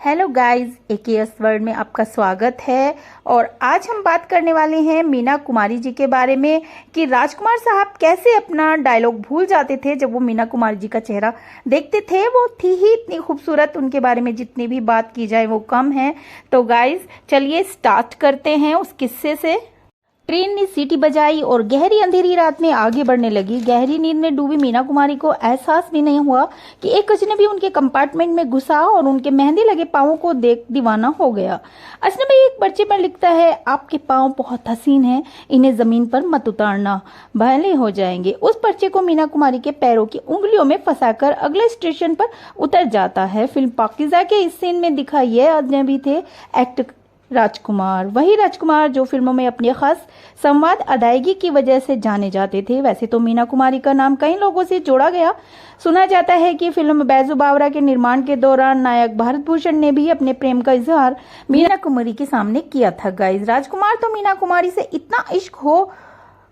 Hello guys, AKS world में आपका स्वागत है। और आज हम बात करने वाले हैं मीना कुमारी जी के बारे में कि राजकुमार साहब कैसे अपना डायलॉग भूल जाते थे जब वो मीना कुमारी जी का चेहरा देखते थे। वो थी ही इतनी खूबसूरत, उनके बारे में जितनी भी बात की जाए वो कम है। तो गाइस चलिए स्टार्ट करते हैं उस किस्से से। ट्रेन ने सीटी बजाई और गहरी अंधेरी रात में आगे बढ़ने लगी। गहरी नींद में डूबी मीना कुमारी को एहसास भी नहीं हुआ कि एक अजनबी उनके कंपार्टमेंट में घुसा और उनके मेहंदी लगे पांवों को देख दीवाना हो गया। अजनबी एक पर्चे पर लिखता है, आपके पांव बहुत हसीन हैं, इन्हें जमीन पर मत उतारना, भले हो जाएंगे। उस पर्चे को मीना कुमारी के पैरों की उंगलियों में फंसाकर अगले स्टेशन पर उतर जाता है। फिल्म पाकीज़ा के इस सीन में दिखा यह अजनबी थे एक्टर राजकुमार, वही राजकुमार जो फिल्मों में अपनी खास संवाद अदायगी की वजह से जाने जाते थे। वैसे तो मीना कुमारी का नाम कई लोगों से जोड़ा गया। सुना जाता है कि फिल्म बैजू बावरा के निर्माण के दौरान नायक भारत भूषण ने भी अपने प्रेम का इजहार मीना कुमारी के सामने किया था। गाइस, राजकुमार तो मीना कुमारी से इतना इश्क हो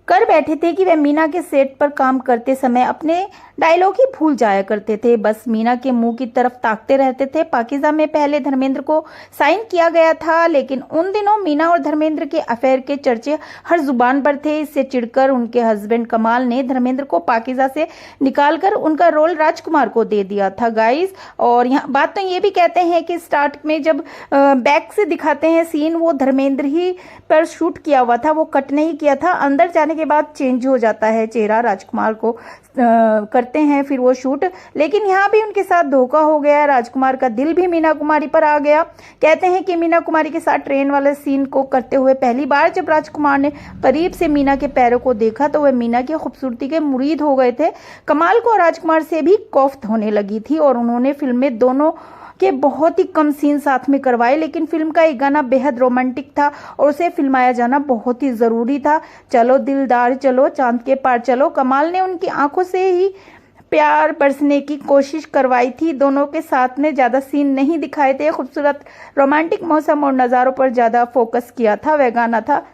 कर बैठे थे कि वे मीना के सेट पर काम करते समय अपने डायलॉग ही भूल जाया करते थे। बस मीना के मुंह की तरफ ताकते रहते थे। पाकीज़ा में पहले धर्मेंद्र को साइन किया गया था, लेकिन उन दिनों मीना और धर्मेंद्र के अफेयर के चर्चे हर जुबान पर थे। इससे चिढ़कर उनके हस्बैंड कमाल ने धर्मेंद्र को पाकीज़ा से निकालकर उनका रोल राजकुमार को दे दिया था। गाइस, और यहाँ बात तो ये भी कहते हैं कि स्टार्ट में जब बैक से दिखाते हैं सीन, वो धर्मेंद्र ही पर शूट किया हुआ था, वो कट नहीं किया था। अंदर जाने के बाद चेंज हो जाता है चेहरा, राजकुमार को करते हैं फिर वो शूट। लेकिन यहाँ भी उनके साथ धोखा हो गया। राजकुमार का दिल भी मीना कुमारी पर आ गया। कहते हैं कि मीना कुमारी के साथ ट्रेन वाले सीन को करते हुए पहली बार जब राजकुमार ने करीब से मीना के पैरों को देखा तो वह मीना की खूबसूरती के मुरीद हो गए थे। कमाल को राजकुमार से भी कौफ्त होने लगी थी और उन्होंने फिल्म में दोनों के बहुत ही कम सीन साथ में करवाए। लेकिन फिल्म का एक गाना बेहद रोमांटिक था और उसे फिल्माया जाना बहुत ही जरूरी था। चलो दिलदार चलो, चांद के पार चलो। कमाल ने उनकी आंखों से ही प्यार बरसने की कोशिश करवाई थी। दोनों के साथ में ज्यादा सीन नहीं दिखाए थे। खूबसूरत रोमांटिक मौसम और नजारों पर ज्यादा फोकस किया था। वह गाना था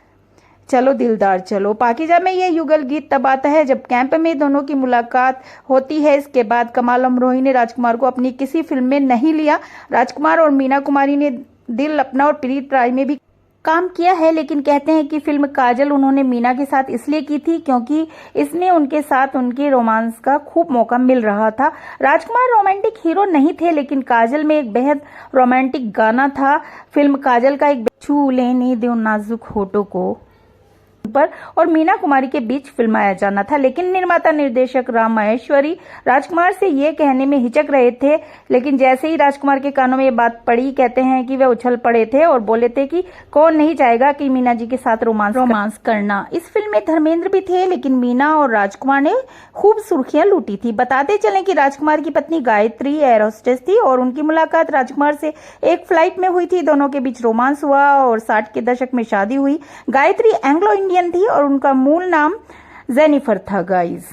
चलो दिलदार चलो। पाकीज़ा में यह युगल गीत तब आता है जब कैंप में दोनों की मुलाकात होती है। इसके बाद कमाल अमरोही ने राजकुमार को अपनी किसी फिल्म में नहीं लिया। राजकुमार और मीना कुमारी ने दिल अपना और प्रीत प्राय में भी काम किया है, लेकिन कहते हैं कि फिल्म काजल उन्होंने मीना के साथ इसलिए की थी क्योंकि इसमें उनके साथ उनके रोमांस का खूब मौका मिल रहा था। राजकुमार रोमांटिक हीरो नहीं थे, लेकिन काजल में एक बेहद रोमांटिक गाना था। फिल्म काजल का एक छू लेने दो नाजुक होठों को पर और मीना कुमारी के बीच फिल्माया जाना था। लेकिन निर्माता निर्देशक राम माहेश्वरी राजकुमार से ये कहने में हिचक रहे थे, लेकिन जैसे ही राजकुमार के कानों में ये बात पड़ी, कहते हैं कि वे उछल पड़े थे और बोले थे कि कौन नहीं चाहेगा कि मीना जी के साथ रोमांस करना। इस फिल्म में धर्मेंद्र भी थे, लेकिन मीना और राजकुमार ने खूब सुर्खियां लूटी थी। बताते चलें कि राजकुमार की पत्नी गायत्री एयर होस्टेस थी और उनकी मुलाकात राजकुमार से एक फ्लाइट में हुई थी। दोनों के बीच रोमांस हुआ और 60 के दशक में शादी हुई। गायत्री एंग्लो इंडियन थी और उनका मूल नाम जेनिफर था। गाइस,